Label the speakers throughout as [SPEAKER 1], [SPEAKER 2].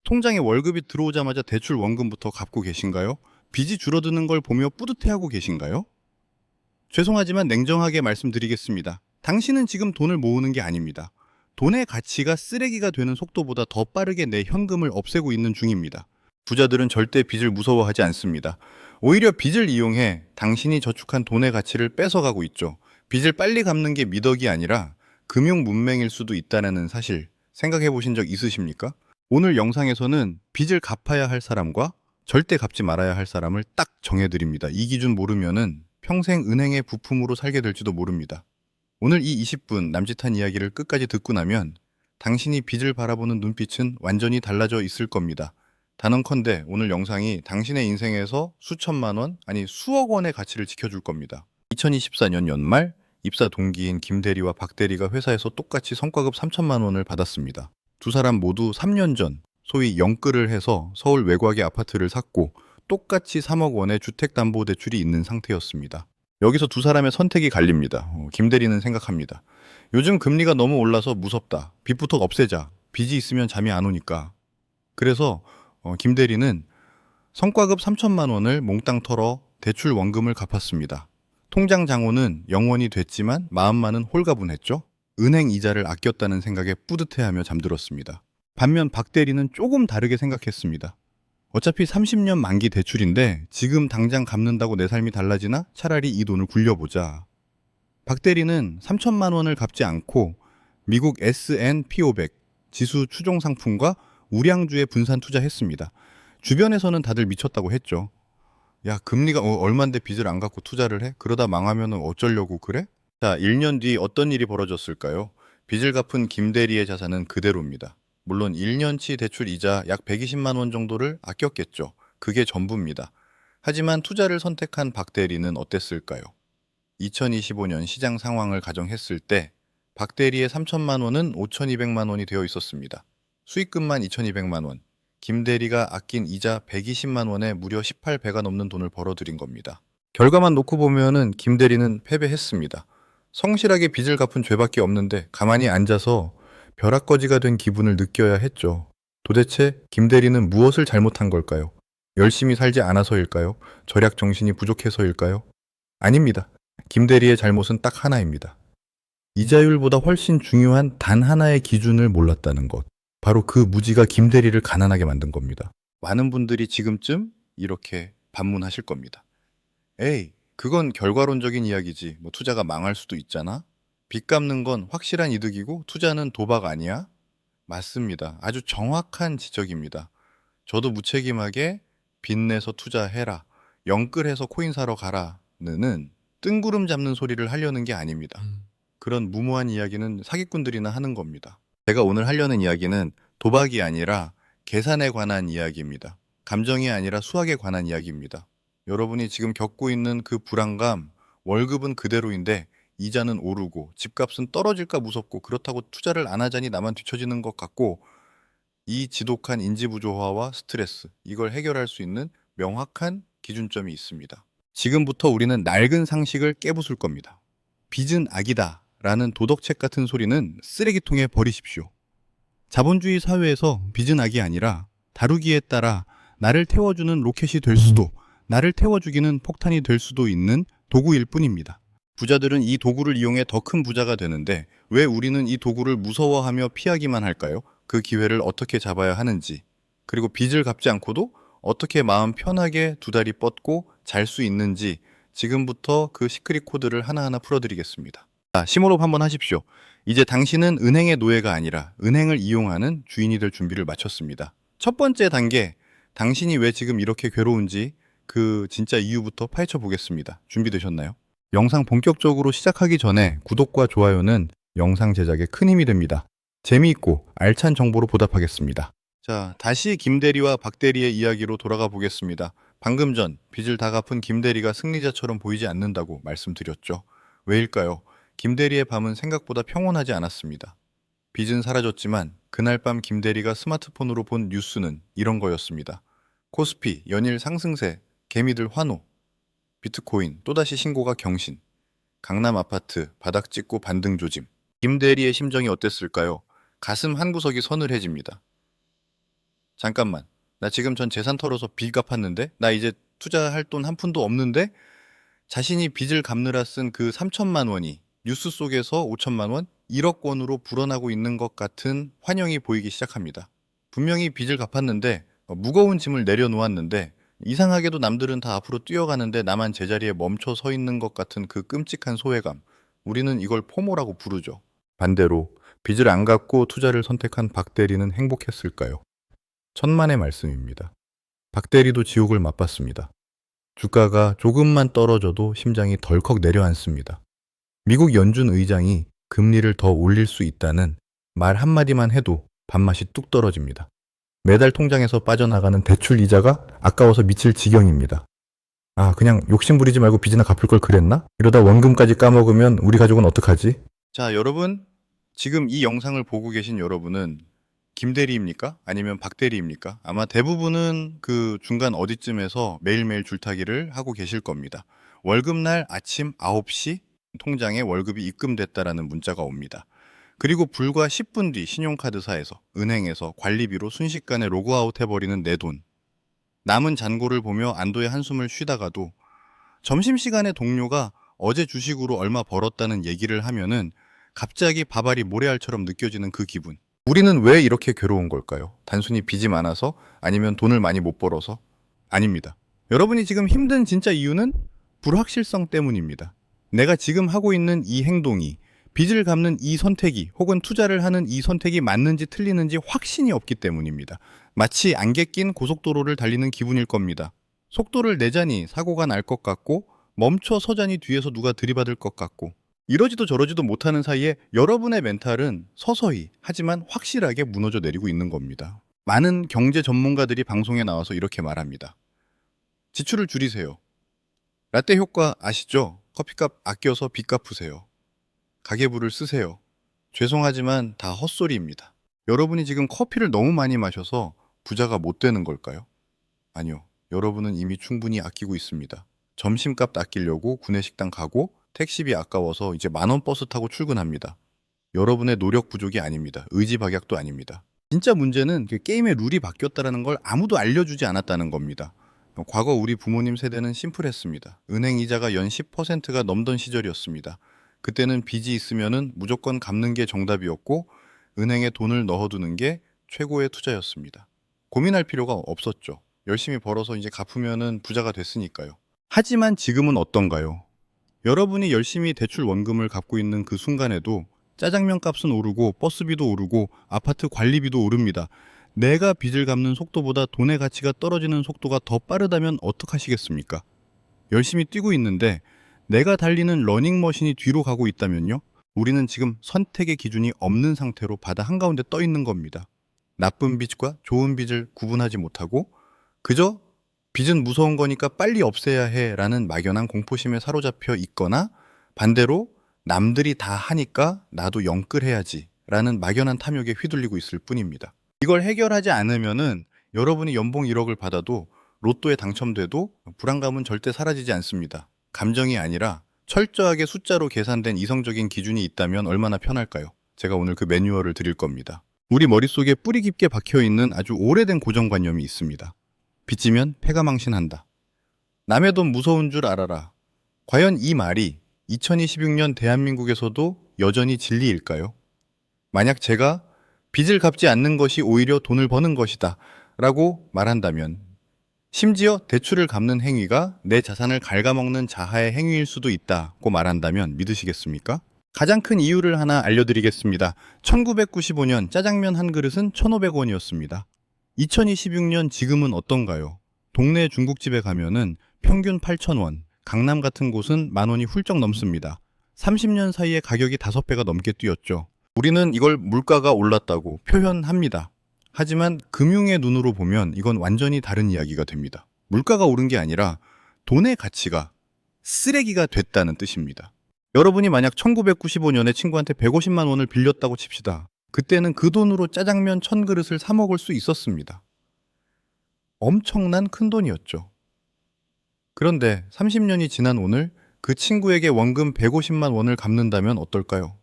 [SPEAKER 1] 통장에 월급이 들어오자마자 대출 원금부터 갚고 계신가요? 빚이 줄어드는 걸 보며 뿌듯해하고 계신가요? 죄송하지만 냉정하게 말씀드리겠습니다. 당신은 지금 돈을 모으는 게 아닙니다. 돈의 가치가 쓰레기가 되는 속도보다 더 빠르게 내 현금을 없애고 있는 중입니다. 부자들은 절대 빚을 무서워하지 않습니다. 오히려 빚을 이용해 당신이 저축한 돈의 가치를 뺏어가고 있죠. 빚을 빨리 갚는 게 미덕이 아니라 금융 문맹일 수도 있다는 사실 생각해 보신 적 있으십니까? 오늘 영상에서는 빚을 갚아야 할 사람과 절대 갚지 말아야 할 사람을 딱 정해드립니다. 이 기준 모르면은 평생 은행의 부품으로 살게 될지도 모릅니다. 오늘 이 20분 남짓한 이야기를 끝까지 듣고 나면 당신이 빚을 바라보는 눈빛은 완전히 달라져 있을 겁니다. 단언컨대 오늘 영상이 당신의 인생에서 수천만 원, 아니 수억 원의 가치를 지켜줄 겁니다. 2024년 연말 입사 동기인 김대리와 박대리가 회사에서 똑같이 성과급 3천만 원을 받았습니다. 두 사람 모두 3년 전 소위 영끌을 해서 서울 외곽의 아파트를 샀고 똑같이 3억 원의 주택담보대출이 있는 상태였습니다. 여기서 두 사람의 선택이 갈립니다. 김대리는 생각합니다. 요즘 금리가 너무 올라서 무섭다. 빚부터 없애자. 빚이 있으면 잠이 안 오니까. 그래서 김대리는 성과급 3천만 원을 몽땅 털어 대출 원금을 갚았습니다. 통장 장호는 0원이 됐지만 마음만은 홀가분했죠. 은행 이자를 아꼈다는 생각에 뿌듯해하며 잠들었습니다. 반면 박대리는 조금 다르게 생각했습니다. 어차피 30년 만기 대출인데 지금 당장 갚는다고 내 삶이 달라지나? 차라리 이 돈을 굴려보자. 박대리는 3천만 원을 갚지 않고 미국 S&P 500 지수 추종 상품과 우량주에 분산 투자했습니다. 주변에서는 다들 미쳤다고 했죠. 야, 금리가 얼만데 빚을 안 갚고 투자를 해? 그러다 망하면 어쩌려고 그래? 자, 1년 뒤 어떤 일이 벌어졌을까요? 빚을 갚은 김대리의 자산은 그대로입니다. 물론 1년치 대출 이자 약 120만 원 정도를 아꼈겠죠. 그게 전부입니다. 하지만 투자를 선택한 박 대리는 어땠을까요? 2025년 시장 상황을 가정했을 때 박 대리의 3천만 원은 5,200만 원이 되어 있었습니다. 수익금만 2,200만 원, 김 대리가 아낀 이자 120만 원에 무려 18배가 넘는 돈을 벌어들인 겁니다. 결과만 놓고 보면은 김 대리는 패배했습니다. 성실하게 빚을 갚은 죄밖에 없는데 가만히 앉아서 벼락거지가 된 기분을 느껴야 했죠. 도대체 김 대리는 무엇을 잘못한 걸까요? 열심히 살지 않아서일까요? 절약 정신이 부족해서일까요? 아닙니다. 김 대리의 잘못은 딱 하나입니다. 이자율보다 훨씬 중요한 단 하나의 기준을 몰랐다는 것. 바로 그 무지가 김 대리를 가난하게 만든 겁니다. 많은 분들이 지금쯤 이렇게 반문하실 겁니다. 에이, 그건 결과론적인 이야기지. 뭐 투자가 망할 수도 있잖아. 빚 갚는 건 확실한 이득이고 투자는 도박 아니야? 맞습니다. 아주 정확한 지적입니다. 저도 무책임하게 빚내서 투자해라, 영끌해서 코인 사러 가라는 뜬구름 잡는 소리를 하려는 게 아닙니다. 그런 무모한 이야기는 사기꾼들이나 하는 겁니다. 제가 오늘 하려는 이야기는 도박이 아니라 계산에 관한 이야기입니다. 감정이 아니라 수학에 관한 이야기입니다. 여러분이 지금 겪고 있는 그 불안감, 월급은 그대로인데 이자는 오르고 집값은 떨어질까 무섭고 그렇다고 투자를 안 하자니 나만 뒤처지는 것 같고 이 지독한 인지부조화와 스트레스, 이걸 해결할 수 있는 명확한 기준점이 있습니다. 지금부터 우리는 낡은 상식을 깨부술 겁니다. 빚은 악이다 라는 도덕책 같은 소리는 쓰레기통에 버리십시오. 자본주의 사회에서 빚은 악이 아니라 다루기에 따라 나를 태워주는 로켓이 될 수도, 나를 태워주기는 폭탄이 될 수도 있는 도구일 뿐입니다. 부자들은 이 도구를 이용해 더 큰 부자가 되는데 왜 우리는 이 도구를 무서워하며 피하기만 할까요? 그 기회를 어떻게 잡아야 하는지, 그리고 빚을 갚지 않고도 어떻게 마음 편하게 두 다리 뻗고 잘 수 있는지 지금부터 그 시크릿 코드를 하나하나 풀어드리겠습니다. 자, 심호흡 한번 하십시오. 이제 당신은 은행의 노예가 아니라 은행을 이용하는 주인이 될 준비를 마쳤습니다. 첫 번째 단계, 당신이 왜 지금 이렇게 괴로운지 그 진짜 이유부터 파헤쳐 보겠습니다. 준비되셨나요? 영상 본격적으로 시작하기 전에 구독과 좋아요는 영상 제작에 큰 힘이 됩니다. 재미있고 알찬 정보로 보답하겠습니다. 자, 다시 김대리와 박대리의 이야기로 돌아가 보겠습니다. 방금 전 빚을 다 갚은 김대리가 승리자처럼 보이지 않는다고 말씀드렸죠. 왜일까요? 김대리의 밤은 생각보다 평온하지 않았습니다. 빚은 사라졌지만 그날 밤 김대리가 스마트폰으로 본 뉴스는 이런 거였습니다. 코스피 연일 상승세, 개미들 환호, 비트코인 또다시 신고가 경신, 강남 아파트 바닥 찍고 반등 조짐. 김대리의 심정이 어땠을까요? 가슴 한 구석이 서늘해집니다. 잠깐만. 나 지금 전 재산 털어서 빚 갚았는데? 나 이제 투자할 돈 한 푼도 없는데? 자신이 빚을 갚느라 쓴 그 3천만 원이 뉴스 속에서 5천만 원, 1억 원으로 불어나고 있는 것 같은 환영이 보이기 시작합니다. 분명히 빚을 갚았는데 무거운 짐을 내려놓았는데 이상하게도 남들은 다 앞으로 뛰어가는데 나만 제자리에 멈춰 서 있는 것 같은 그 끔찍한 소외감. 우리는 이걸 포모라고 부르죠. 반대로 빚을 안 갚고 투자를 선택한 박 대리는 행복했을까요? 천만의 말씀입니다. 박 대리도 지옥을 맛봤습니다. 주가가 조금만 떨어져도 심장이 덜컥 내려앉습니다. 미국 연준 의장이 금리를 더 올릴 수 있다는 말 한마디만 해도 밥맛이 뚝 떨어집니다. 매달 통장에서 빠져나가는 대출 이자가 아까워서 미칠 지경입니다. 아, 그냥 욕심 부리지 말고 빚이나 갚을 걸 그랬나? 이러다 원금까지 까먹으면 우리 가족은 어떡하지? 자, 여러분, 지금 이 영상을 보고 계신 여러분은 김대리입니까? 아니면 박대리입니까? 아마 대부분은 그 중간 어디쯤에서 매일매일 줄타기를 하고 계실 겁니다. 월급날 아침 9시 통장에 월급이 입금됐다라는 문자가 옵니다. 그리고 불과 10분 뒤 신용카드사에서, 은행에서 관리비로 순식간에 로그아웃 해버리는 내 돈. 남은 잔고를 보며 안도의 한숨을 쉬다가도 점심시간에 동료가 어제 주식으로 얼마 벌었다는 얘기를 하면은 갑자기 밥알이 모래알처럼 느껴지는 그 기분. 우리는 왜 이렇게 괴로운 걸까요? 단순히 빚이 많아서? 아니면 돈을 많이 못 벌어서? 아닙니다. 여러분이 지금 힘든 진짜 이유는 불확실성 때문입니다. 내가 지금 하고 있는 이 행동이, 빚을 갚는 이 선택이, 혹은 투자를 하는 이 선택이 맞는지 틀리는지 확신이 없기 때문입니다. 마치 안개 낀 고속도로를 달리는 기분일 겁니다. 속도를 내자니 사고가 날 것 같고, 멈춰 서자니 뒤에서 누가 들이받을 것 같고, 이러지도 저러지도 못하는 사이에 여러분의 멘탈은 서서히 하지만 확실하게 무너져 내리고 있는 겁니다. 많은 경제 전문가들이 방송에 나와서 이렇게 말합니다. 지출을 줄이세요. 라떼 효과 아시죠? 커피값 아껴서 빚 갚으세요. 가계부를 쓰세요. 죄송하지만 다 헛소리입니다. 여러분이 지금 커피를 너무 많이 마셔서 부자가 못 되는 걸까요? 아니요. 여러분은 이미 충분히 아끼고 있습니다. 점심값 아끼려고 구내식당 가고 택시비 아까워서 이제 10,000원 버스 타고 출근합니다. 여러분의 노력 부족이 아닙니다. 의지박약도 아닙니다. 진짜 문제는 게임의 룰이 바뀌었다는 걸 아무도 알려주지 않았다는 겁니다. 과거 우리 부모님 세대는 심플했습니다. 은행 이자가 연 10%가 넘던 시절이었습니다. 그때는 빚이 있으면은 무조건 갚는 게 정답이었고 은행에 돈을 넣어두는 게 최고의 투자였습니다. 고민할 필요가 없었죠. 열심히 벌어서 이제 갚으면은 부자가 됐으니까요. 하지만 지금은 어떤가요? 여러분이 열심히 대출 원금을 갚고 있는 그 순간에도 짜장면 값은 오르고 버스비도 오르고 아파트 관리비도 오릅니다. 내가 빚을 갚는 속도보다 돈의 가치가 떨어지는 속도가 더 빠르다면 어떡하시겠습니까? 열심히 뛰고 있는데 내가 달리는 러닝머신이 뒤로 가고 있다면요? 우리는 지금 선택의 기준이 없는 상태로 바다 한가운데 떠 있는 겁니다. 나쁜 빚과 좋은 빚을 구분하지 못하고 그저 빚은 무서운 거니까 빨리 없애야 해 라는 막연한 공포심에 사로잡혀 있거나 반대로 남들이 다 하니까 나도 영끌해야지 라는 막연한 탐욕에 휘둘리고 있을 뿐입니다. 이걸 해결하지 않으면은 여러분이 연봉 1억을 받아도 로또에 당첨돼도 불안감은 절대 사라지지 않습니다. 감정이 아니라 철저하게 숫자로 계산된 이성적인 기준이 있다면 얼마나 편할까요? 제가 오늘 그 매뉴얼을 드릴 겁니다. 우리 머릿속에 뿌리 깊게 박혀있는 아주 오래된 고정관념이 있습니다. 빚지면 패가 망신한다. 남의 돈 무서운 줄 알아라. 과연 이 말이 2026년 대한민국에서도 여전히 진리일까요? 만약 제가 빚을 갚지 않는 것이 오히려 돈을 버는 것이다 라고 말한다면 심지어 대출을 갚는 행위가 내 자산을 갉아먹는 자하의 행위일 수도 있다고 말한다면 믿으시겠습니까? 가장 큰 이유를 하나 알려드리겠습니다. 1995년 짜장면 한 그릇은 1,500원이었습니다. 2026년 지금은 어떤가요? 동네 중국집에 가면은 평균 8,000원, 강남 같은 곳은 10,000원이 훌쩍 넘습니다. 30년 사이에 가격이 5배가 넘게 뛰었죠. 우리는 이걸 물가가 올랐다고 표현합니다. 하지만 금융의 눈으로 보면 이건 완전히 다른 이야기가 됩니다. 물가가 오른 게 아니라 돈의 가치가 쓰레기가 됐다는 뜻입니다. 여러분이 만약 1995년에 친구한테 150만 원을 빌렸다고 칩시다. 그때는 그 돈으로 짜장면 1,000그릇을 사 먹을 수 있었습니다. 엄청난 큰 돈이었죠. 그런데 30년이 지난 오늘 그 친구에게 원금 150만 원을 갚는다면 어떨까요?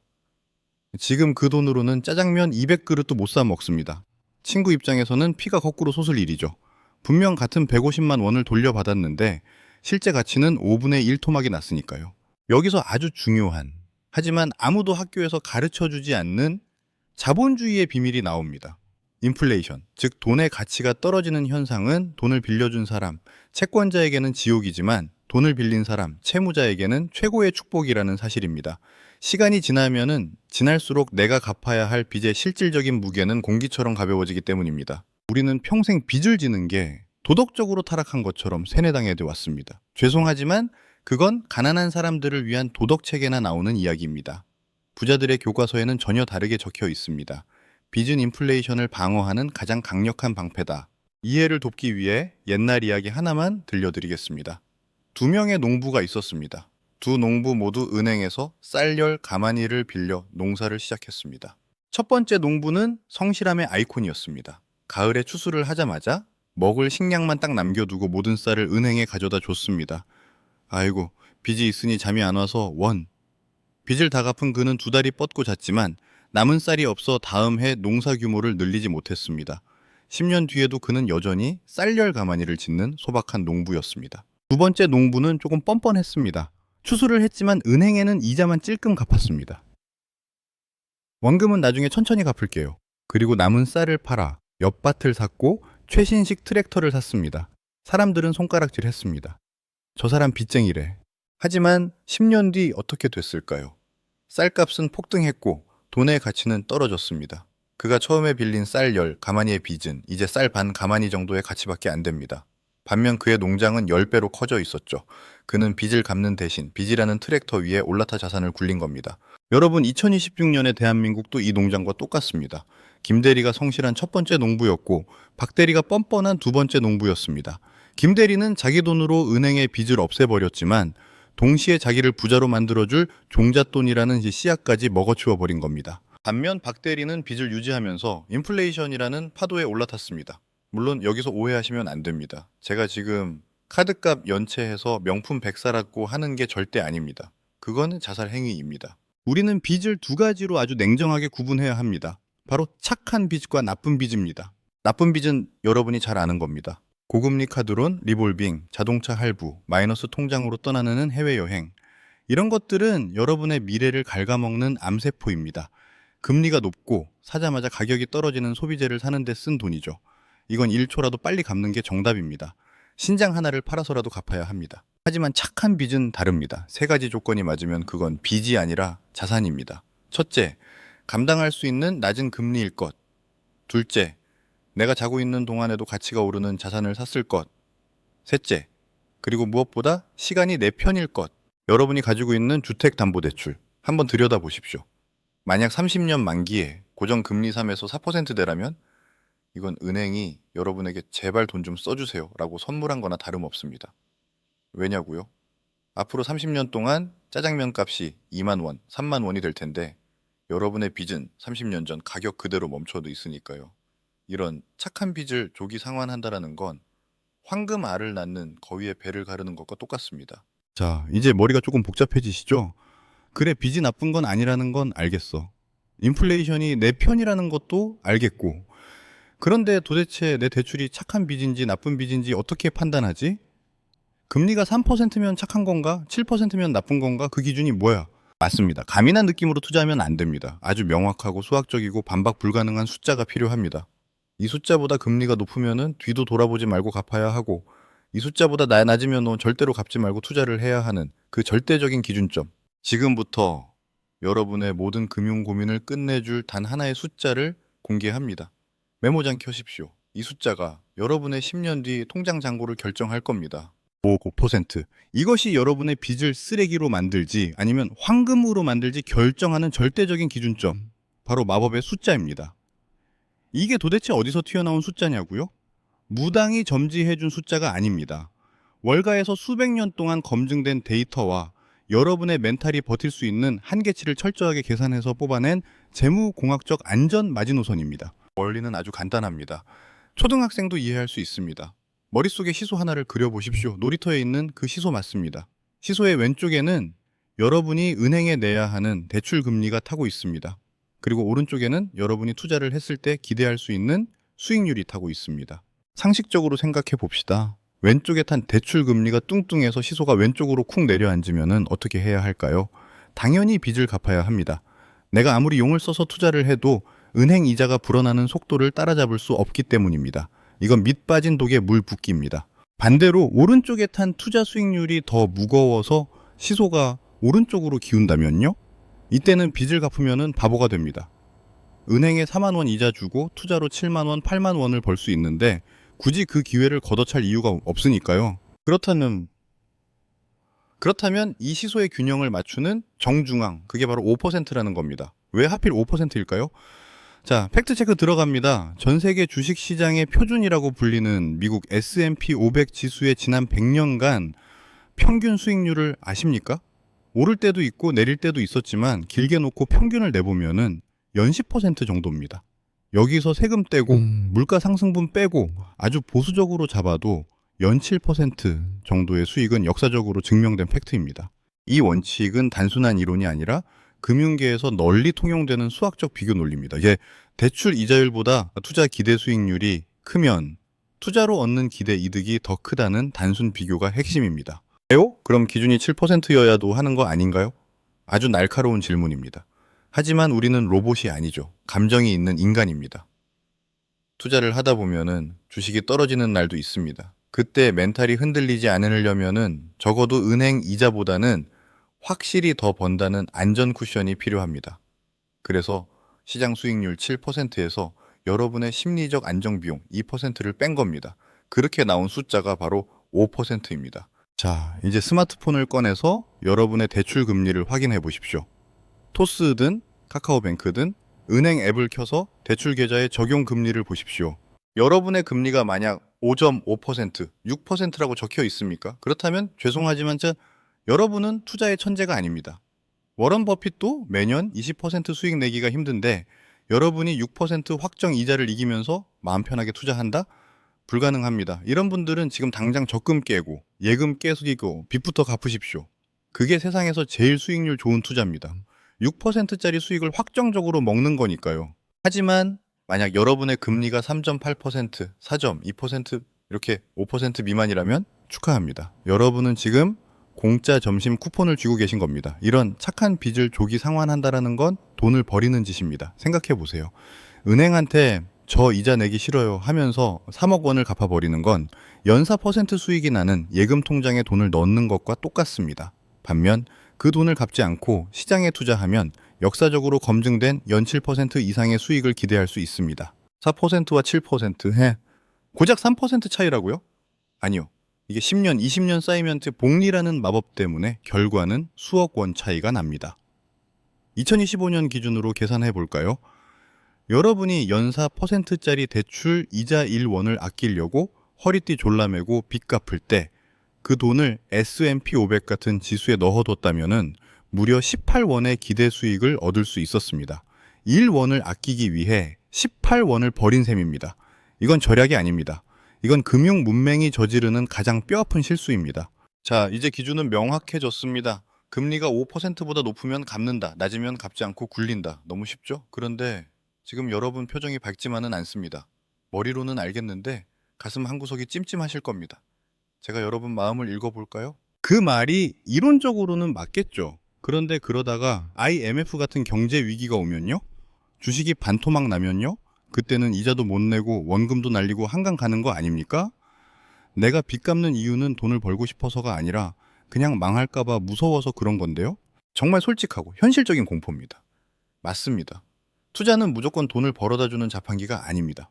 [SPEAKER 1] 지금 그 돈으로는 짜장면 200그릇도 못 사 먹습니다. 친구 입장에서는 피가 거꾸로 솟을 일이죠. 분명 같은 150만 원을 돌려받았는데 실제 가치는 5분의 1 토막이 났으니까요. 여기서 아주 중요한, 하지만 아무도 학교에서 가르쳐주지 않는 자본주의의 비밀이 나옵니다. 인플레이션, 즉 돈의 가치가 떨어지는 현상은 돈을 빌려준 사람, 채권자에게는 지옥이지만 돈을 빌린 사람, 채무자에게는 최고의 축복이라는 사실입니다. 시간이 지날수록 내가 갚아야 할 빚의 실질적인 무게는 공기처럼 가벼워지기 때문입니다. 우리는 평생 빚을 지는 게 도덕적으로 타락한 것처럼 세뇌당해 왔습니다. 죄송하지만 그건 가난한 사람들을 위한 도덕책에나 나오는 이야기입니다. 부자들의 교과서에는 전혀 다르게 적혀 있습니다. 빚은 인플레이션을 방어하는 가장 강력한 방패다. 이해를 돕기 위해 옛날 이야기 하나만 들려드리겠습니다. 두 명의 농부가 있었습니다. 두 농부 모두 은행에서 쌀열 가마니를 빌려 농사를 시작했습니다. 첫 번째 농부는 성실함의 아이콘이었습니다. 가을에 추수를 하자마자 먹을 식량만 딱 남겨두고 모든 쌀을 은행에 가져다 줬습니다. 아이고, 빚이 있으니 잠이 안 와서 빚을 다 갚은 그는 2달이 뻗고 잤지만 남은 쌀이 없어 다음 해 농사 규모를 늘리지 못했습니다. 10년 뒤에도 그는 여전히 쌀열 가마니를 짓는 소박한 농부였습니다. 두 번째 농부는 조금 뻔뻔했습니다. 추수를 했지만 은행에는 이자만 찔끔 갚았습니다. 원금은 나중에 천천히 갚을게요. 그리고 남은 쌀을 팔아 엿밭을 샀고 최신식 트랙터를 샀습니다. 사람들은 손가락질했습니다. 저 사람 빚쟁이래. 하지만 10년 뒤 어떻게 됐을까요? 쌀값은 폭등했고 돈의 가치는 떨어졌습니다. 그가 처음에 빌린 쌀10 가마니의 빚은 이제 쌀 반 가마니 정도의 가치밖에 안 됩니다. 반면 그의 농장은 10배로 커져 있었죠. 그는 빚을 갚는 대신 빚이라는 트랙터 위에 올라타 자산을 굴린 겁니다. 여러분, 2026년의 대한민국도 이 농장과 똑같습니다. 김대리가 성실한 첫 번째 농부였고 박대리가 뻔뻔한 두 번째 농부였습니다. 김대리는 자기 돈으로 은행의 빚을 없애버렸지만 동시에 자기를 부자로 만들어줄 종잣돈이라는 씨앗까지 먹어치워 버린 겁니다. 반면 박대리는 빚을 유지하면서 인플레이션이라는 파도에 올라탔습니다. 물론 여기서 오해하시면 안 됩니다. 제가 지금 카드값 연체해서 명품 백 사라고 하는 게 절대 아닙니다. 그거는 자살 행위입니다. 우리는 빚을 두 가지로 아주 냉정하게 구분해야 합니다. 바로 착한 빚과 나쁜 빚입니다. 나쁜 빚은 여러분이 잘 아는 겁니다. 고금리 카드론, 리볼빙, 자동차 할부, 마이너스 통장으로 떠나는 해외여행. 이런 것들은 여러분의 미래를 갉아먹는 암세포입니다. 금리가 높고 사자마자 가격이 떨어지는 소비재를 사는 데 쓴 돈이죠. 이건 1초라도 빨리 갚는 게 정답입니다. 신장 하나를 팔아서라도 갚아야 합니다. 하지만 착한 빚은 다릅니다. 3가지 조건이 맞으면 그건 빚이 아니라 자산입니다. 첫째, 감당할 수 있는 낮은 금리일 것. 둘째, 내가 자고 있는 동안에도 가치가 오르는 자산을 샀을 것. 셋째, 그리고 무엇보다 시간이 내 편일 것. 여러분이 가지고 있는 주택담보대출 한번 들여다보십시오. 만약 30년 만기에 고정금리 3에서 4%대라면 이건 은행이 여러분에게 제발 돈 좀 써주세요 라고 선물한 거나 다름없습니다. 왜냐고요? 앞으로 30년 동안 짜장면 값이 2만 원, 3만 원이 될 텐데 여러분의 빚은 30년 전 가격 그대로 멈춰도 있으니까요. 이런 착한 빚을 조기 상환한다라는 건 황금알을 낳는 거위의 배를 가르는 것과 똑같습니다. 자, 이제 머리가 조금 복잡해지시죠? 그래, 빚이 나쁜 건 아니라는 건 알겠어. 인플레이션이 내 편이라는 것도 알겠고. 그런데 도대체 내 대출이 착한 빚인지 나쁜 빚인지 어떻게 판단하지? 금리가 3%면 착한 건가? 7%면 나쁜 건가? 그 기준이 뭐야? 맞습니다. 가민한 느낌으로 투자하면 안 됩니다. 아주 명확하고 수학적이고 반박 불가능한 숫자가 필요합니다. 이 숫자보다 금리가 높으면은 뒤도 돌아보지 말고 갚아야 하고, 이 숫자보다 낮으면 절대로 갚지 말고 투자를 해야 하는 그 절대적인 기준점. 지금부터 여러분의 모든 금융 고민을 끝내줄 단 하나의 숫자를 공개합니다. 메모장 켜십시오. 이 숫자가 여러분의 10년 뒤 통장 잔고를 결정할 겁니다. 5%. 이것이 여러분의 빚을 쓰레기로 만들지 아니면 황금으로 만들지 결정하는 절대적인 기준점. 바로 마법의 숫자입니다. 이게 도대체 어디서 튀어나온 숫자냐고요? 무당이 점지해준 숫자가 아닙니다. 월가에서 수백 년 동안 검증된 데이터와 여러분의 멘탈이 버틸 수 있는 한계치를 철저하게 계산해서 뽑아낸 재무공학적 안전 마지노선입니다. 원리는 아주 간단합니다. 초등학생도 이해할 수 있습니다. 머릿속에 시소 하나를 그려보십시오. 놀이터에 있는 그 시소 맞습니다. 시소의 왼쪽에는 여러분이 은행에 내야 하는 대출 금리가 타고 있습니다. 그리고 오른쪽에는 여러분이 투자를 했을 때 기대할 수 있는 수익률이 타고 있습니다. 상식적으로 생각해 봅시다. 왼쪽에 탄 대출 금리가 뚱뚱해서 시소가 왼쪽으로 쿵 내려앉으면 어떻게 해야 할까요? 당연히 빚을 갚아야 합니다. 내가 아무리 용을 써서 투자를 해도 은행 이자가 불어나는 속도를 따라잡을 수 없기 때문입니다. 이건 밑 빠진 독에 물 붓기입니다. 반대로 오른쪽에 탄 투자 수익률이 더 무거워서 시소가 오른쪽으로 기운다면요? 이때는 빚을 갚으면 바보가 됩니다. 은행에 4만 원 이자 주고 투자로 7만 원, 8만 원을 벌 수 있는데 굳이 그 기회를 걷어찰 이유가 없으니까요. 그렇다면 이 시소의 균형을 맞추는 정중앙, 그게 바로 5%라는 겁니다. 왜 하필 5%일까요? 자, 팩트체크 들어갑니다. 전 세계 주식시장의 표준이라고 불리는 미국 S&P 500 지수의 지난 100년간 평균 수익률을 아십니까? 오를 때도 있고 내릴 때도 있었지만 길게 놓고 평균을 내보면은 연 10% 정도입니다. 여기서 세금 떼고 물가 상승분 빼고 아주 보수적으로 잡아도 연 7% 정도의 수익은 역사적으로 증명된 팩트입니다. 이 원칙은 단순한 이론이 아니라 금융계에서 널리 통용되는 수학적 비교 논리입니다. 이게 대출 이자율보다 투자 기대 수익률이 크면 투자로 얻는 기대 이득이 더 크다는 단순 비교가 핵심입니다. 왜요? 그럼 기준이 7%여야도 하는 거 아닌가요? 아주 날카로운 질문입니다. 하지만 우리는 로봇이 아니죠. 감정이 있는 인간입니다. 투자를 하다 보면은 주식이 떨어지는 날도 있습니다. 그때 멘탈이 흔들리지 않으려면은 적어도 은행 이자보다는 확실히 더 번다는 안전 쿠션이 필요합니다. 그래서 시장 수익률 7%에서 여러분의 심리적 안정비용 2%를 뺀 겁니다. 그렇게 나온 숫자가 바로 5%입니다. 자, 이제 스마트폰을 꺼내서 여러분의 대출 금리를 확인해 보십시오. 토스든 카카오뱅크든 은행 앱을 켜서 대출 계좌의 적용 금리를 보십시오. 여러분의 금리가 만약 5.5%, 6%라고 적혀 있습니까? 그렇다면 죄송하지만 여러분은 투자의 천재가 아닙니다. 워런 버핏도 매년 20% 수익 내기가 힘든데 여러분이 6% 확정 이자를 이기면서 마음 편하게 투자한다? 불가능합니다. 이런 분들은 지금 당장 적금 깨고 예금 깨수기고 빚부터 갚으십시오. 그게 세상에서 제일 수익률 좋은 투자입니다. 6%짜리 수익을 확정적으로 먹는 거니까요. 하지만 만약 여러분의 금리가 3.8%, 4.2%, 이렇게 5% 미만이라면 축하합니다. 여러분은 지금 공짜 점심 쿠폰을 쥐고 계신 겁니다. 이런 착한 빚을 조기 상환한다라는 건 돈을 버리는 짓입니다. 생각해 보세요. 은행한테 저 이자 내기 싫어요 하면서 3억 원을 갚아버리는 건 연사 % 수익이 나는 예금 통장에 돈을 넣는 것과 똑같습니다. 반면 그 돈을 갚지 않고 시장에 투자하면 역사적으로 검증된 연 7% 이상의 수익을 기대할 수 있습니다. 4%와 7%해. 고작 3% 차이라고요? 아니요. 이게 10년, 20년 쌓이면 복리라는 마법 때문에 결과는 수억 원 차이가 납니다. 2025년 기준으로 계산해 볼까요? 여러분이 연사 %짜리 대출 이자 1원을 아끼려고 허리띠 졸라매고 빚 갚을 때 그 돈을 S&P 500 같은 지수에 넣어뒀다면은 무려 18원의 기대 수익을 얻을 수 있었습니다. 1원을 아끼기 위해 18원을 버린 셈입니다. 이건 절약이 아닙니다. 이건 금융 문맹이 저지르는 가장 뼈아픈 실수입니다. 자, 이제 기준은 명확해졌습니다. 금리가 5%보다 높으면 갚는다, 낮으면 갚지 않고 굴린다. 너무 쉽죠? 그런데 지금 여러분 표정이 밝지만은 않습니다. 머리로는 알겠는데 가슴 한구석이 찜찜하실 겁니다. 제가 여러분 마음을 읽어볼까요? 그 말이 이론적으로는 맞겠죠. 그런데 그러다가 IMF 같은 경제 위기가 오면요? 주식이 반토막 나면요? 그때는 이자도 못 내고 원금도 날리고 한강 가는 거 아닙니까? 내가 빚 갚는 이유는 돈을 벌고 싶어서가 아니라 그냥 망할까봐 무서워서 그런 건데요? 정말 솔직하고 현실적인 공포입니다. 맞습니다. 투자는 무조건 돈을 벌어다 주는 자판기가 아닙니다.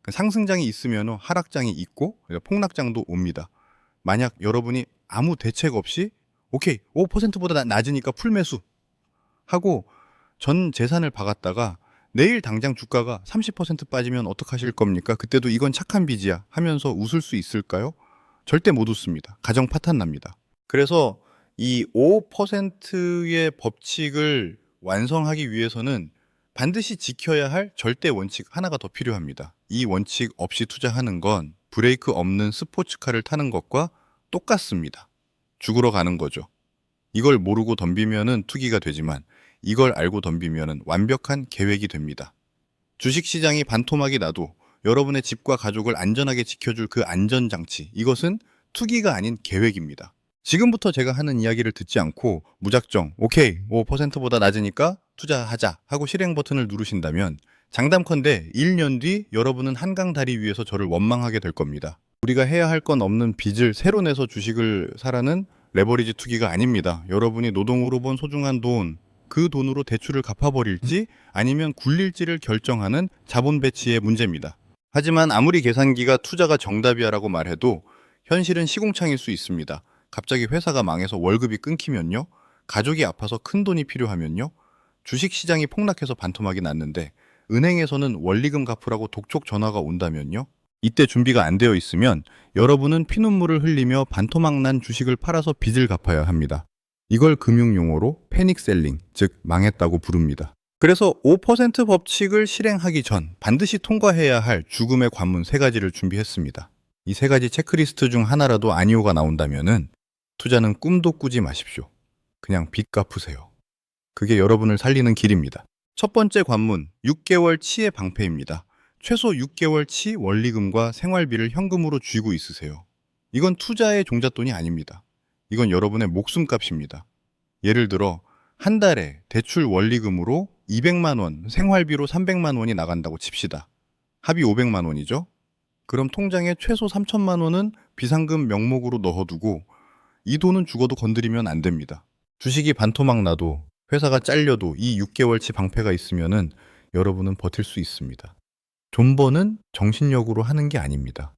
[SPEAKER 1] 상승장이 있으면 하락장이 있고 폭락장도 옵니다. 만약 여러분이 아무 대책 없이 오케이 5%보다 낮으니까 풀매수 하고 전 재산을 박았다가 내일 당장 주가가 30% 빠지면 어떡하실 겁니까? 그때도 이건 착한 빚이야 하면서 웃을 수 있을까요? 절대 못 웃습니다. 가정 파탄 납니다. 그래서 이 5%의 법칙을 완성하기 위해서는 반드시 지켜야 할 절대 원칙 하나가 더 필요합니다. 이 원칙 없이 투자하는 건 브레이크 없는 스포츠카를 타는 것과 똑같습니다. 죽으러 가는 거죠. 이걸 모르고 덤비면은 투기가 되지만 이걸 알고 덤비면은 완벽한 계획이 됩니다. 주식시장이 반토막이 나도 여러분의 집과 가족을 안전하게 지켜줄 그 안전장치. 이것은 투기가 아닌 계획입니다. 지금부터 제가 하는 이야기를 듣지 않고 무작정 오케이 5%보다 낮으니까 투자하자 하고 실행 버튼을 누르신다면 장담컨대 1년 뒤 여러분은 한강 다리 위에서 저를 원망하게 될 겁니다. 우리가 해야 할 건 없는 빚을 새로 내서 주식을 사라는 레버리지 투기가 아닙니다. 여러분이 노동으로 번 소중한 돈, 그 돈으로 대출을 갚아버릴지 아니면 굴릴지를 결정하는 자본 배치의 문제입니다. 하지만 아무리 계산기가 투자가 정답이야라고 말해도 현실은 시궁창일 수 있습니다. 갑자기 회사가 망해서 월급이 끊기면요. 가족이 아파서 큰 돈이 필요하면요. 주식 시장이 폭락해서 반토막이 났는데 은행에서는 원리금 갚으라고 독촉 전화가 온다면요. 이때 준비가 안 되어 있으면 여러분은 피눈물을 흘리며 반토막 난 주식을 팔아서 빚을 갚아야 합니다. 이걸 금융용어로 패닉셀링, 즉 망했다고 부릅니다. 그래서 5% 법칙을 실행하기 전 반드시 통과해야 할 죽음의 관문 3가지를 준비했습니다. 이 3가지 체크리스트 중 하나라도 아니오가 나온다면은 투자는 꿈도 꾸지 마십시오. 그냥 빚 갚으세요. 그게 여러분을 살리는 길입니다. 첫 번째 관문, 6개월치의 방패입니다. 최소 6개월치 원리금과 생활비를 현금으로 쥐고 있으세요. 이건 투자의 종잣돈이 아닙니다. 이건 여러분의 목숨값입니다. 예를 들어 한 달에 대출 원리금으로 200만 원, 생활비로 300만 원이 나간다고 칩시다. 합이 500만 원이죠? 그럼 통장에 최소 3천만 원은 비상금 명목으로 넣어두고 이 돈은 죽어도 건드리면 안 됩니다. 주식이 반토막 나도 회사가 잘려도 이 6개월치 방패가 있으면은 여러분은 버틸 수 있습니다. 존버는 정신력으로 하는 게 아닙니다.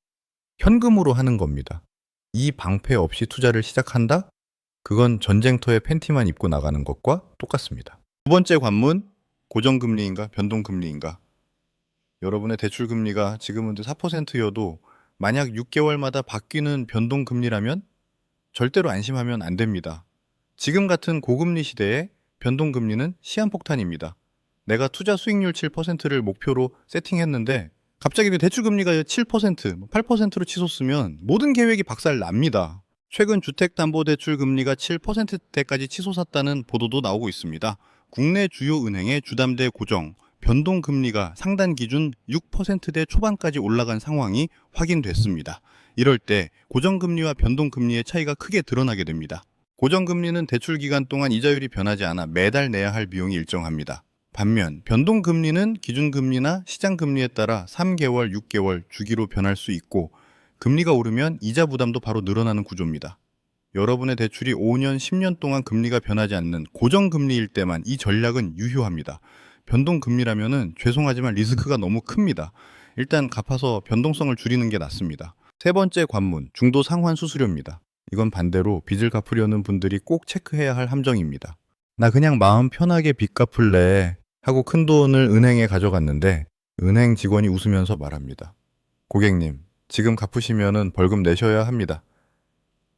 [SPEAKER 1] 현금으로 하는 겁니다. 이 방패 없이 투자를 시작한다? 그건 전쟁터에 팬티만 입고 나가는 것과 똑같습니다. 두 번째 관문, 고정금리인가 변동금리인가? 여러분의 대출금리가 지금은 4%여도 만약 6개월마다 바뀌는 변동금리라면 절대로 안심하면 안 됩니다. 지금 같은 고금리 시대에 변동금리는 시한폭탄입니다. 내가 투자 수익률 7%를 목표로 세팅했는데 갑자기 대출금리가 7%, 8%로 치솟으면 모든 계획이 박살납니다. 최근 주택담보대출 금리가 7%대까지 치솟았다는 보도도 나오고 있습니다. 국내 주요 은행의 주담대 고정, 변동금리가 상단 기준 6%대 초반까지 올라간 상황이 확인됐습니다. 이럴 때 고정금리와 변동금리의 차이가 크게 드러나게 됩니다. 고정금리는 대출 기간 동안 이자율이 변하지 않아 매달 내야 할 비용이 일정합니다. 반면 변동금리는 기준금리나 시장금리에 따라 3개월, 6개월 주기로 변할 수 있고 금리가 오르면 이자 부담도 바로 늘어나는 구조입니다. 여러분의 대출이 5년, 10년 동안 금리가 변하지 않는 고정금리일 때만 이 전략은 유효합니다. 변동금리라면은 죄송하지만 리스크가 너무 큽니다. 일단 갚아서 변동성을 줄이는 게 낫습니다. 세 번째 관문, 중도 상환 수수료입니다. 이건 반대로 빚을 갚으려는 분들이 꼭 체크해야 할 함정입니다. 나 그냥 마음 편하게 빚 갚을래 하고 큰 돈을 은행에 가져갔는데 은행 직원이 웃으면서 말합니다. 고객님, 지금 갚으시면은 벌금 내셔야 합니다.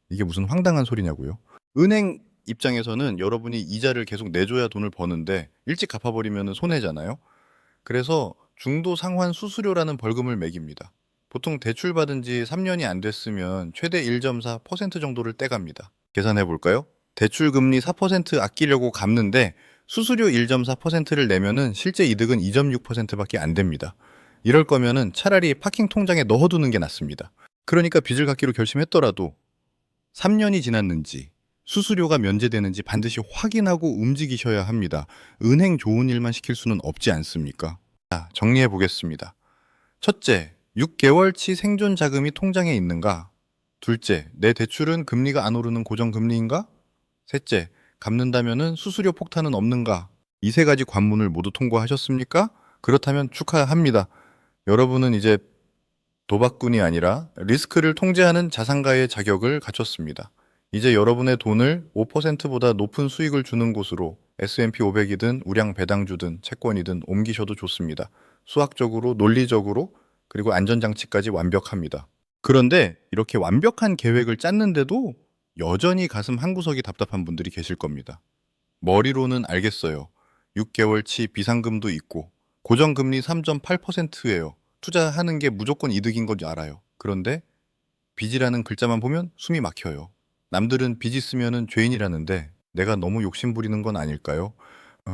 [SPEAKER 1] 이게 무슨 황당한 소리냐고요? 은행 입장에서는 여러분이 이자를 계속 내줘야 돈을 버는데 일찍 갚아버리면 손해잖아요. 그래서 중도 상환 수수료라는 벌금을 매깁니다. 보통 대출 받은 지 3년이 안 됐으면 최대 1.4% 정도를 떼갑니다. 계산해 볼까요? 대출 금리 4% 아끼려고 갚는데 수수료 1.4%를 내면은 실제 이득은 2.6%밖에 안 됩니다. 이럴 거면은 차라리 파킹 통장에 넣어두는 게 낫습니다. 그러니까 빚을 갚기로 결심했더라도 3년이 지났는지 수수료가 면제되는지 반드시 확인하고 움직이셔야 합니다. 은행 좋은 일만 시킬 수는 없지 않습니까? 자, 정리해 보겠습니다. 첫째, 6개월치 생존 자금이 통장에 있는가? 둘째, 내 대출은 금리가 안 오르는 고정금리인가? 셋째, 갚는다면은 수수료 폭탄은 없는가? 이 3가지 관문을 모두 통과하셨습니까? 그렇다면 축하합니다. 여러분은 이제 도박꾼이 아니라 리스크를 통제하는 자산가의 자격을 갖췄습니다. 이제 여러분의 돈을 5%보다 높은 수익을 주는 곳으로 S&P 500이든 우량 배당주든 채권이든 옮기셔도 좋습니다. 수학적으로, 논리적으로, 그리고 안전장치까지 완벽합니다. 그런데 이렇게 완벽한 계획을 짰는데도 여전히 가슴 한구석이 답답한 분들이 계실 겁니다. 머리로는 알겠어요. 6개월치 비상금도 있고 고정금리 3.8%예요. 투자하는 게 무조건 이득인 건 알아요. 그런데 빚이라는 글자만 보면 숨이 막혀요. 남들은 빚 있으면 죄인이라는데 내가 너무 욕심 부리는 건 아닐까요?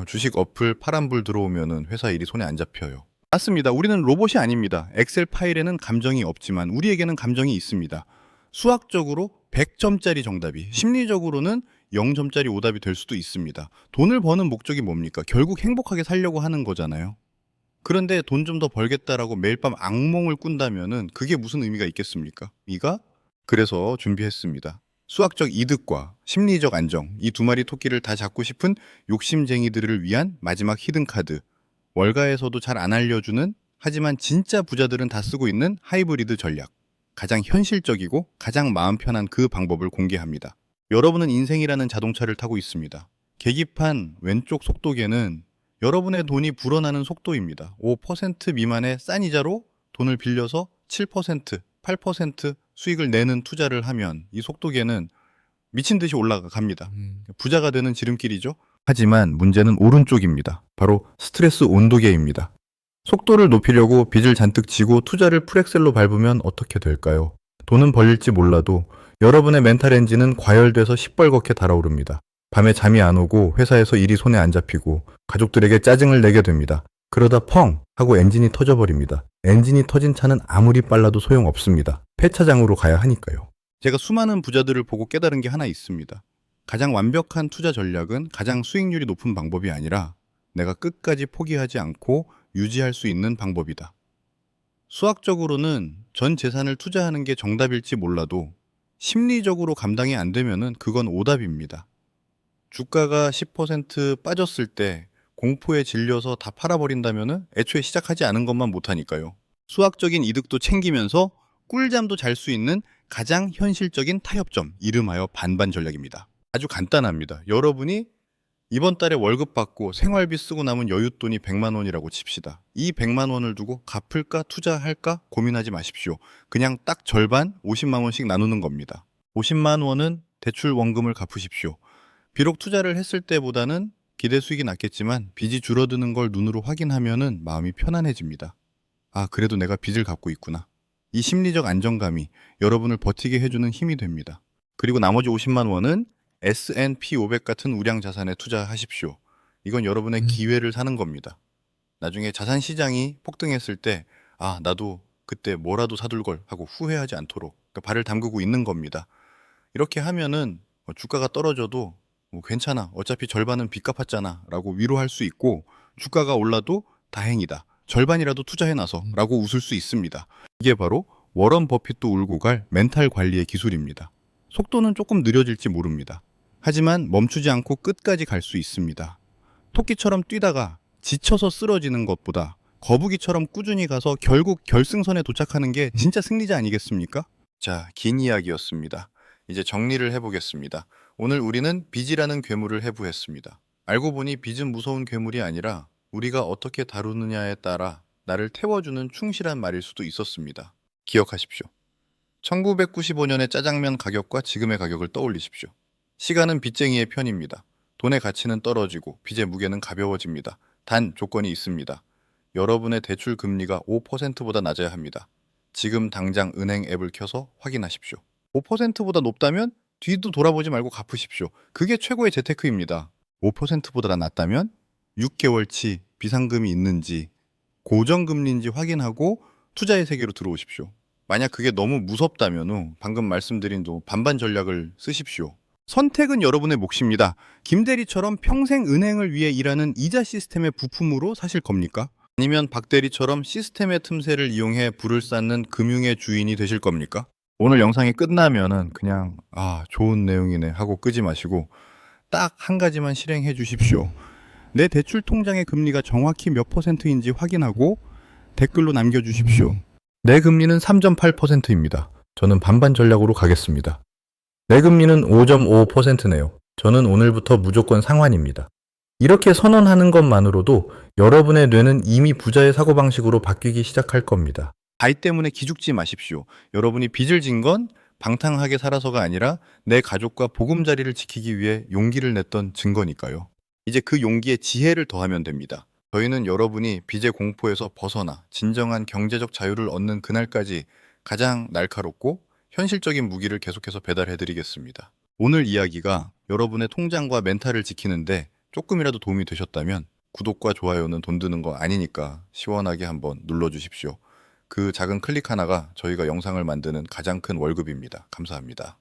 [SPEAKER 1] 주식 어플 파란불 들어오면 회사 일이 손에 안 잡혀요. 맞습니다. 우리는 로봇이 아닙니다. 엑셀 파일에는 감정이 없지만 우리에게는 감정이 있습니다. 수학적으로 100점짜리 정답이 심리적으로는 0점짜리 오답이 될 수도 있습니다. 돈을 버는 목적이 뭡니까? 결국 행복하게 살려고 하는 거잖아요. 그런데 돈 좀 더 벌겠다라고 매일 밤 악몽을 꾼다면은 그게 무슨 의미가 있겠습니까? 그래서 준비했습니다. 수학적 이득과 심리적 안정, 이 두 마리 토끼를 다 잡고 싶은 욕심쟁이들을 위한 마지막 히든 카드. 월가에서도 잘 안 알려주는, 하지만 진짜 부자들은 다 쓰고 있는 하이브리드 전략. 가장 현실적이고 가장 마음 편한 그 방법을 공개합니다. 여러분은 인생이라는 자동차를 타고 있습니다. 계기판 왼쪽 속도계는 여러분의 돈이 불어나는 속도입니다. 5% 미만의 싼 이자로 돈을 빌려서 7%, 8% 수익을 내는 투자를 하면 이 속도계는 미친 듯이 올라갑니다. 부자가 되는 지름길이죠. 하지만 문제는 오른쪽입니다. 바로 스트레스 온도계입니다. 속도를 높이려고 빚을 잔뜩 지고 투자를 풀엑셀로 밟으면 어떻게 될까요? 돈은 벌릴지 몰라도 여러분의 멘탈 엔진은 과열돼서 시뻘겋게 달아오릅니다. 밤에 잠이 안 오고 회사에서 일이 손에 안 잡히고 가족들에게 짜증을 내게 됩니다. 그러다 펑 하고 엔진이 터져버립니다. 엔진이 터진 차는 아무리 빨라도 소용없습니다. 폐차장으로 가야 하니까요. 제가 수많은 부자들을 보고 깨달은 게 하나 있습니다. 가장 완벽한 투자 전략은 가장 수익률이 높은 방법이 아니라 내가 끝까지 포기하지 않고 유지할 수 있는 방법이다. 수학적으로는 전 재산을 투자하는 게 정답일지 몰라도 심리적으로 감당이 안 되면은 그건 오답입니다. 주가가 10% 빠졌을 때 공포에 질려서 다 팔아버린다면은 애초에 시작하지 않은 것만 못하니까요. 수학적인 이득도 챙기면서 꿀잠도 잘 수 있는 가장 현실적인 타협점, 이름하여 반반 전략입니다. 아주 간단합니다. 여러분이 이번 달에 월급 받고 생활비 쓰고 남은 여윳돈이 100만 원이라고 칩시다. 이 100만 원을 두고 갚을까 투자할까 고민하지 마십시오. 그냥 딱 절반 50만 원씩 나누는 겁니다. 50만 원은 대출 원금을 갚으십시오. 비록 투자를 했을 때보다는 기대 수익이 낮겠지만 빚이 줄어드는 걸 눈으로 확인하면은 마음이 편안해집니다. 아, 그래도 내가 빚을 갚고 있구나. 이 심리적 안정감이 여러분을 버티게 해주는 힘이 됩니다. 그리고 나머지 50만 원은 S&P 500 같은 우량 자산에 투자하십시오. 이건 여러분의 기회를 사는 겁니다. 나중에 자산 시장이 폭등했을 때 아, 나도 그때 뭐라도 사둘 걸 하고 후회하지 않도록 발을 담그고 있는 겁니다. 이렇게 하면은 주가가 떨어져도 괜찮아. 어차피 절반은 빚 갚았잖아. 라고 위로할 수 있고 주가가 올라도 다행이다. 절반이라도 투자해놔서 라고 웃을 수 있습니다. 이게 바로 워런 버핏도 울고 갈 멘탈 관리의 기술입니다. 속도는 조금 느려질지 모릅니다. 하지만 멈추지 않고 끝까지 갈 수 있습니다. 토끼처럼 뛰다가 지쳐서 쓰러지는 것보다 거북이처럼 꾸준히 가서 결국 결승선에 도착하는 게 진짜 승리자 아니겠습니까? 자, 긴 이야기였습니다. 이제 정리를 해보겠습니다. 오늘 우리는 빚이라는 괴물을 해부했습니다. 알고 보니 빚은 무서운 괴물이 아니라 우리가 어떻게 다루느냐에 따라 나를 태워주는 충실한 말일 수도 있었습니다. 기억하십시오. 1995년의 짜장면 가격과 지금의 가격을 떠올리십시오. 시간은 빚쟁이의 편입니다. 돈의 가치는 떨어지고 빚의 무게는 가벼워집니다. 단 조건이 있습니다. 여러분의 대출 금리가 5%보다 낮아야 합니다. 지금 당장 은행 앱을 켜서 확인하십시오. 5%보다 높다면 뒤도 돌아보지 말고 갚으십시오. 그게 최고의 재테크입니다. 5%보다 낮다면 6개월치 비상금이 있는지 고정금리인지 확인하고 투자의 세계로 들어오십시오. 만약 그게 너무 무섭다면 방금 말씀드린 반반 전략을 쓰십시오. 선택은 여러분의 몫입니다. 김대리처럼 평생 은행을 위해 일하는 이자 시스템의 부품으로 사실 겁니까? 아니면 박대리처럼 시스템의 틈새를 이용해 부를 쌓는 금융의 주인이 되실 겁니까? 오늘 영상이 끝나면은 그냥 좋은 내용이네 하고 끄지 마시고 딱 한 가지만 실행해 주십시오. 내 대출 통장의 금리가 정확히 몇 %인지 확인하고 댓글로 남겨주십시오. 내 금리는 3.8%입니다. 저는 반반 전략으로 가겠습니다. 내 금리는 5.5%네요. 저는 오늘부터 무조건 상환입니다. 이렇게 선언하는 것만으로도 여러분의 뇌는 이미 부자의 사고방식으로 바뀌기 시작할 겁니다. 아이 때문에 기죽지 마십시오. 여러분이 빚을 진 건 방탕하게 살아서가 아니라 내 가족과 보금자리를 지키기 위해 용기를 냈던 증거니까요. 이제 그 용기에 지혜를 더하면 됩니다. 저희는 여러분이 빚의 공포에서 벗어나 진정한 경제적 자유를 얻는 그날까지 가장 날카롭고 현실적인 무기를 계속해서 배달해드리겠습니다. 오늘 이야기가 여러분의 통장과 멘탈을 지키는데 조금이라도 도움이 되셨다면 구독과 좋아요는 돈 드는 거 아니니까 시원하게 한번 눌러주십시오. 그 작은 클릭 하나가 저희가 영상을 만드는 가장 큰 월급입니다. 감사합니다.